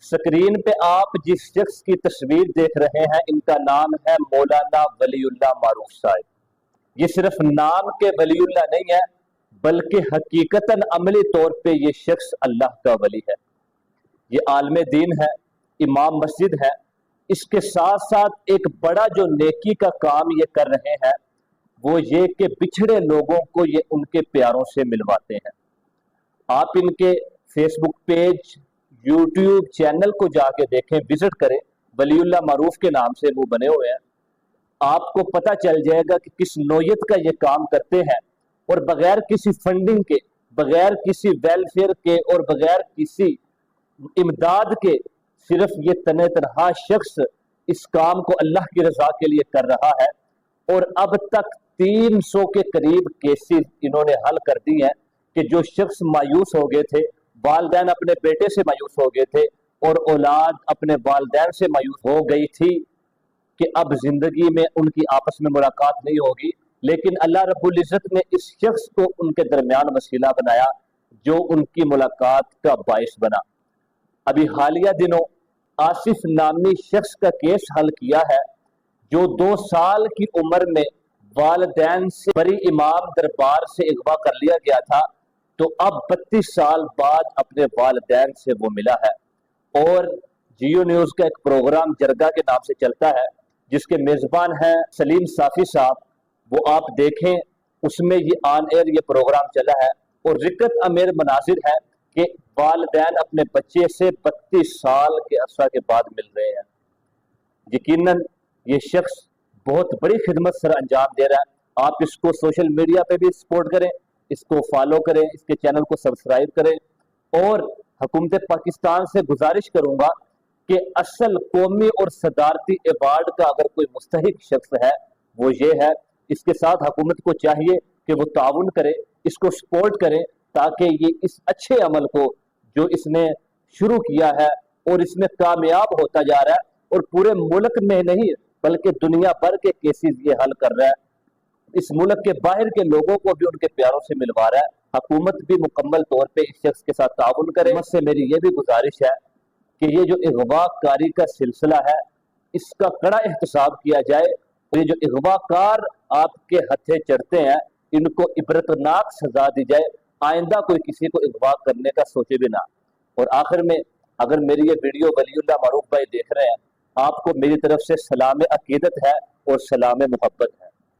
Screen पे आप जिस शख्स की तस्वीर देख रहे हैं, इनका नाम है मौलाना वलीउल्लाह मारूफ साहब। ये सिर्फ नाम के वलीउल्लाह नहीं है, बल्कि हकीकतन अमली तौर पे ये शख्स अल्लाह का वली है। ये आलम दीन है, इमाम मस्जिद है। इसके साथ साथ एक बड़ा जो नेकी का काम ये कर रहे हैं वो ये कि बिछड़े लोगों को ये उनके प्यारों से मिलवाते हैं। आप इनके फेसबुक पेज, यूट्यूब चैनल को जाके देखें, विजिट करें। वलीउल्लाह मारूफ के नाम से वो बने हुए हैं। आपको पता चल जाएगा कि किस नौयत का ये काम करते हैं, और बगैर किसी फंडिंग के, बगैर किसी वेलफेयर के और बगैर किसी इमदाद के, सिर्फ ये तने तनहा शख्स इस काम को अल्लाह की रजा के लिए कर रहा है। और अब तक 300 के करीब केसेस इन्होंने हल कर दी हैं कि जो शख्स मायूस हो गए थे, वालदैन अपने बेटे से मायूस हो गए थे और औलाद अपने वालदैन से मायूस हो गई थी कि अब जिंदगी में उनकी आपस में मुलाकात नहीं होगी, लेकिन अल्लाह रब्बुल इज्जत ने इस शख्स को उनके दरमियान वसीला बनाया जो उनकी मुलाकात का बाइस बना। अभी हालिया दिनों आसिफ नामी शख्स का केस हल किया है, जो 2 साल की उम्र में वालिदैन से बरी इमाम दरबार से अगवा कर लिया गया था, तो अब 32 साल बाद अपने वालिदैन से वो मिला है। और जियो न्यूज का एक प्रोग्राम जरगा के नाम से चलता है, जिसके मेजबान हैं सलीम साफी साहब। वो आप देखें, उसमें ये ऑन एयर ये प्रोग्राम चला है और रिकत अमीर मनाजिर है कि वालिदैन अपने बच्चे से 32 साल के अरसा के बाद मिल रहे हैं। यकीनन ये शख्स बहुत बड़ी खिदमत सर अंजाम दे रहा है। आप इसको सोशल मीडिया पे भी सपोर्ट करें, इसको फॉलो करें, इसके चैनल को सब्सक्राइब करें। और हुकूमत पाकिस्तान से गुजारिश करूंगा कि असल कौमी और सदारती अवार्ड का अगर कोई मुस्तहिक शख्स है वो ये है। इसके साथ हुकूमत को चाहिए कि वो ताउन करे, इसको सपोर्ट करें, ताकि ये इस अच्छे अमल को जो इसने शुरू किया है और इसमें कामयाब होता जा रहा है, और पूरे मुल्क में नहीं बल्कि दुनिया भर के केसेस ये हल कर रहा है, इस मुल्क के बाहर के लोगों को भी उनके प्यारों से मिलवा रहा है। हुकूमत भी मुकम्मल तौर पे इस शख्स के साथ ताउन करे। मुझसे मेरी ये भी गुजारिश है कि ये जो अगवाकारी का सिलसिला है, इसका कड़ा एहतसाब किया जाए। और ये जो अगवाकार आपके हथे चढ़ते हैं, इनको इबरतनाक सजा दी जाए, आइंदा कोई किसी को अगवा करने का सोचे भी ना। और आखिर में, अगर मेरी ये वीडियो वलीउल्लाह मारूफ भाई देख रहे हैं, आपको मेरी तरफ से सलाम अकीदत है और सलाम मोहब्बत है।